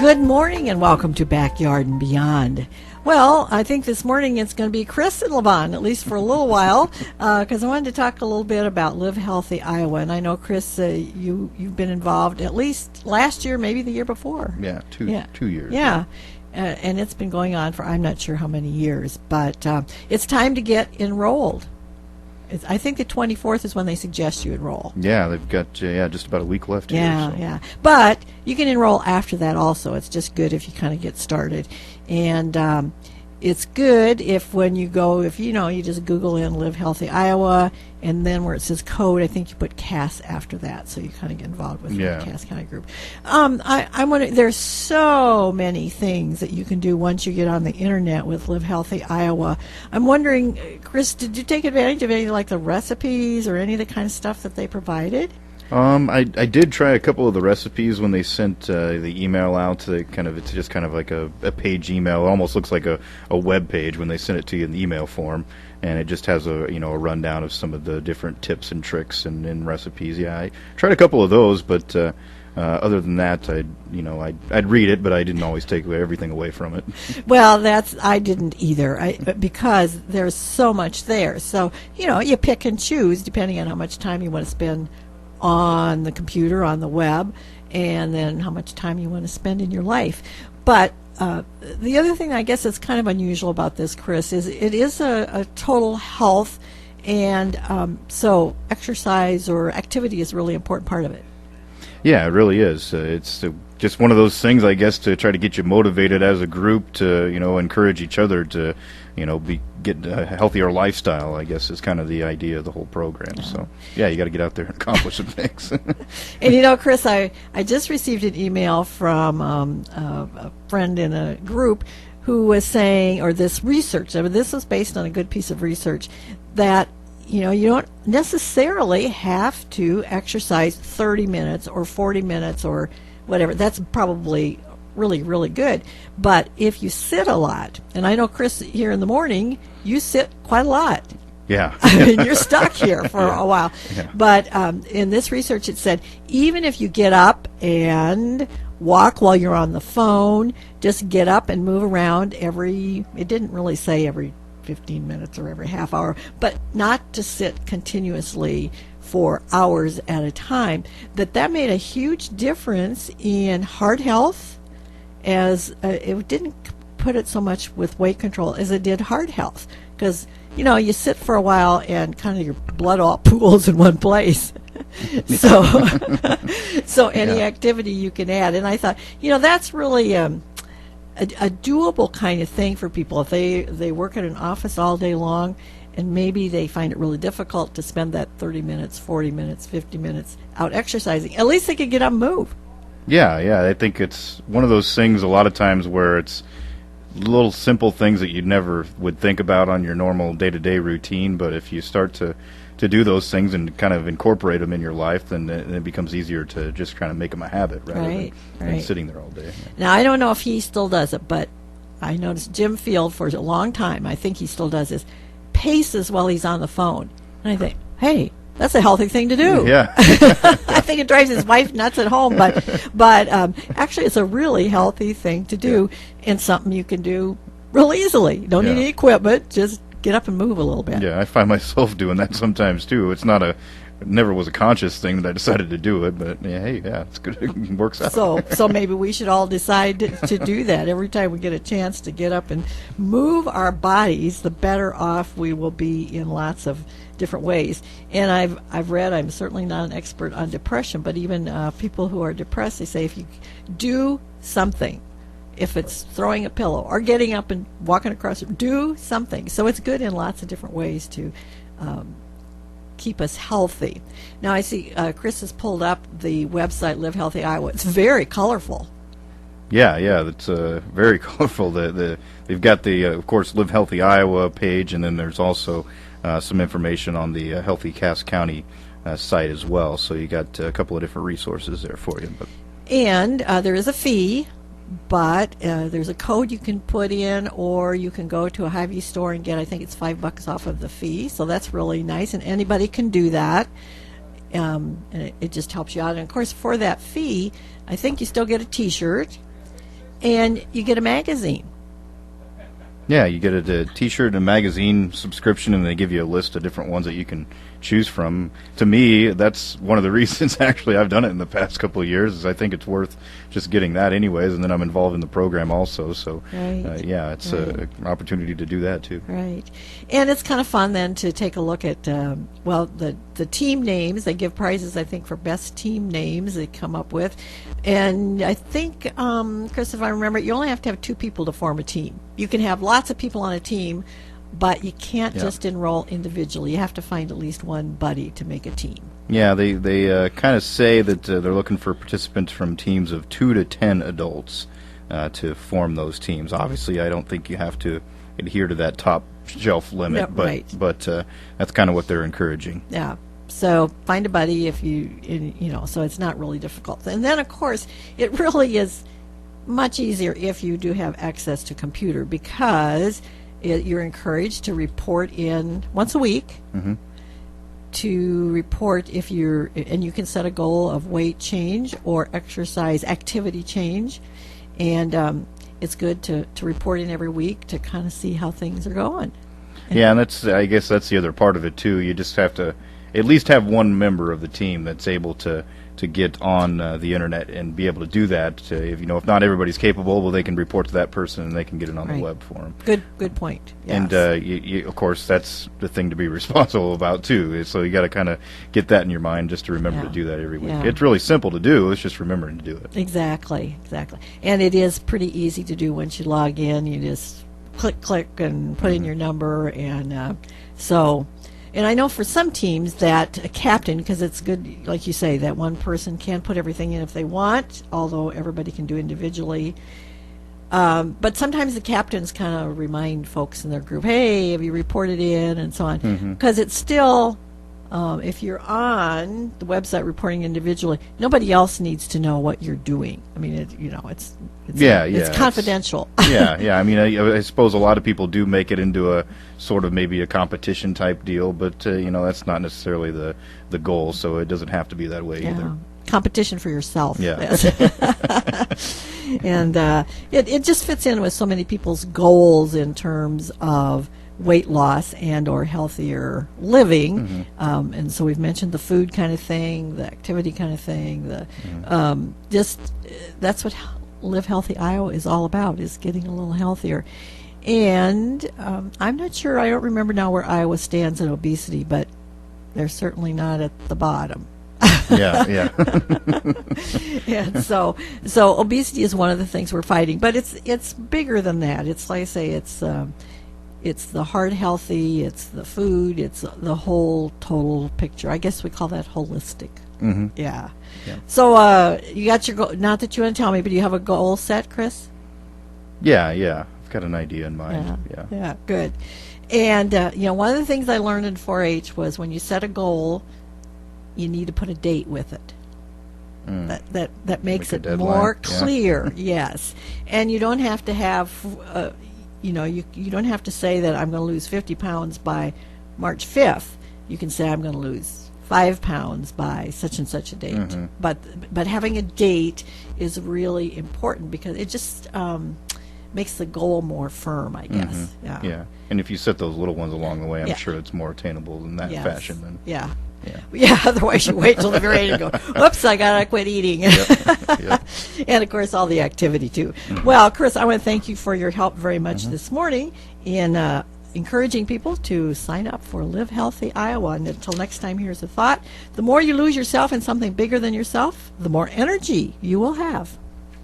Good morning and welcome to Backyard and Beyond. Well, I think this morning it's going to be Chris and Levon, at least for a little while, because I wanted to talk a little bit about Live Healthy Iowa. And I know, Chris, you've been involved at least last year, maybe the year before. Yeah, two years. Yeah. And it's been going on for I'm not sure how many years, but it's time to get enrolled. I think the 24th is when they suggest you enroll. Yeah, they've got just about a week left here. Yeah. But you can enroll after that also. It's just good if you kind of get started. And it's good if when you go, you just Google in Live Healthy Iowa, and then where it says code, I think you put Cass after that, so you kind of get involved with the Cass County group. I wonder, there's so many things that you can do once you get on the internet with Live Healthy Iowa. I'm wondering, Chris, did you take advantage of any like the recipes or any of the kind of stuff that they provided? I did try a couple of the recipes when they sent the email out. It's just kind of like a page email. It almost looks like a web page when they send it to you in the email form, and it just has a rundown of some of the different tips and tricks and recipes. Yeah, I tried a couple of those, but other than that, I'd read it, but I didn't always take everything away from it. Well, I didn't either, because there's so much there. So you pick and choose depending on how much time you want to spend on the computer, on the web, and then how much time you want to spend in your life. But the other thing I guess that's kind of unusual about this, Chris, is it is a total health, and so exercise or activity is a really important part of it. Yeah, it really is. It's just one of those things, I guess, to try to get you motivated as a group to, encourage each other to, get a healthier lifestyle, I guess, is kind of the idea of the whole program. Yeah. So, yeah, you got to get out there and accomplish some things. And, Chris, I just received an email from a friend in a group who was saying, or this research, this was based on a good piece of research, that you don't necessarily have to exercise 30 minutes or 40 minutes or whatever. That's probably really, really good. But if you sit a lot, and I know, Chris, here in the morning, you sit quite a lot. Yeah. And you're stuck here for a while. Yeah. But in this research, it said even if you get up and walk while you're on the phone, just get up and move around it didn't really say every 15 minutes or every half hour, but not to sit continuously for hours at a time, that made a huge difference in heart health, as it didn't put it so much with weight control as it did heart health, because you sit for a while and kind of your blood all pools in one place. so any activity you can add, and I thought that's really a doable kind of thing for people if they work at an office all day long, and maybe they find it really difficult to spend that 30 minutes, 40 minutes, 50 minutes out exercising. At least they can get up and move. Yeah, I think it's one of those things a lot of times where it's little simple things that you never would think about on your normal day-to-day routine, but if you start to do those things and kind of incorporate them in your life, then it becomes easier to just kind of make them a habit rather than sitting there all day. Yeah. Now, I don't know if he still does it, but I noticed Jim Field for a long time, I think he still does this, paces while he's on the phone. And I think, hey, that's a healthy thing to do. Yeah. I think it drives his wife nuts at home, but actually it's a really healthy thing to do, and something you can do real easily. You don't need any equipment, just get up and move a little bit. Yeah, I find myself doing that sometimes too. It never was a conscious thing that I decided to do it, but it's good. It works out. So maybe we should all decide to do that. Every time we get a chance to get up and move our bodies, the better off we will be in lots of different ways. And I've read, I'm certainly not an expert on depression, but even people who are depressed, they say if you do something, if it's throwing a pillow or getting up and walking across, do something. So it's good in lots of different ways to keep us healthy. Now I see Chris has pulled up the website Live Healthy Iowa. It's very colorful. Yeah, it's very colorful. They've got the of course Live Healthy Iowa page, and then there's also some information on the Healthy Cass County site as well. So you got a couple of different resources there for you. And there is a fee, but there's a code you can put in, or you can go to a Hy-Vee store and get, I think it's $5 off of the fee. So that's really nice, and anybody can do that. And it just helps you out. And of course, for that fee, I think you still get a T-shirt. and you get a magazine. Yeah, you get a T-shirt and a magazine subscription, and they give you a list of different ones that you can choose from. To me, that's one of the reasons, actually, I've done it in the past couple of years, is I think it's worth just getting that anyways, and then I'm involved in the program also. So, Right. yeah, it's an opportunity to do that, too. Right. And it's kind of fun then to take a look at, the team names. They give prizes, I think, for best team names they come up with. And I think, Chris, if I remember, you only have to have 2 people to form a team. You can have lots of people on a team, but you can't just enroll individually. You have to find at least one buddy to make a team. Yeah, they kind of say that they're looking for participants from teams of 2 to 10 adults to form those teams. Obviously, I don't think you have to adhere to that top shelf limit, Yeah, right. but that's kind of what they're encouraging. Yeah. So find a buddy if so it's not really difficult. And then, of course, it really is much easier if you do have access to computer, because you're encouraged to report in once a week. Mm-hmm. To report and you can set a goal of weight change or exercise activity change, and it's good to report in every week to kind of see how things are going. Yeah, and I guess that's the other part of it too. You just have to at least have one member of the team that's able to get on the internet and be able to do that. If not everybody's capable, well, they can report to that person and they can get it on the web for them. Good point. Yes. And you, of course, that's the thing to be responsible about too. So you got to kind of get that in your mind, just to remember to do that every week. Yeah. It's really simple to do. It's just remembering to do it. Exactly. And it is pretty easy to do once you log in. You just click and put in your number, and and I know for some teams that a captain, because it's good, like you say, that one person can put everything in if they want, although everybody can do individually. But sometimes the captains kind of remind folks in their group, hey, have you reported in, and so on. Because it's still, if you're on the website reporting individually, nobody else needs to know what you're doing. I mean, it's confidential. Yeah. I mean, I suppose a lot of people do make it into a sort of maybe a competition type deal, but that's not necessarily the goal. So it doesn't have to be that way either. Competition for yourself. Yeah. And it just fits in with so many people's goals in terms of weight loss and or healthier living. And so we've mentioned the food kind of thing, the activity kind of thing, that's what Live Healthy Iowa is all about, is getting a little healthier. And I'm not sure, I don't remember now where Iowa stands in obesity, but they're certainly not at the bottom. Yeah. And so obesity is one of the things we're fighting, but it's bigger than that. It's like I say, it's the heart healthy, it's the food, it's the whole total picture. I guess we call that holistic. Mm-hmm. Yeah. So you got your goal. Not that you want to tell me, but you have a goal set, Chris? Yeah. I've got an idea in mind. Yeah, good. And one of the things I learned in 4-H was when you set a goal, you need to put a date with it. That makes it more clear. Yes, and you don't have to have. You don't have to say that I'm going to lose 50 pounds by March 5th. You can say I'm going to lose 5 pounds by such and such a date. But having a date is really important because it just makes the goal more firm, I guess. Yeah. And if you set those little ones along the way, I'm sure it's more attainable in that fashion. Then. Yeah. Otherwise, you wait till the very end and go, "Whoops, I gotta quit eating." Yep. And of course, all the activity too. Well, Chris, I want to thank you for your help very much this morning in encouraging people to sign up for Live Healthy Iowa. And until next time, here's a thought: the more you lose yourself in something bigger than yourself, the more energy you will have.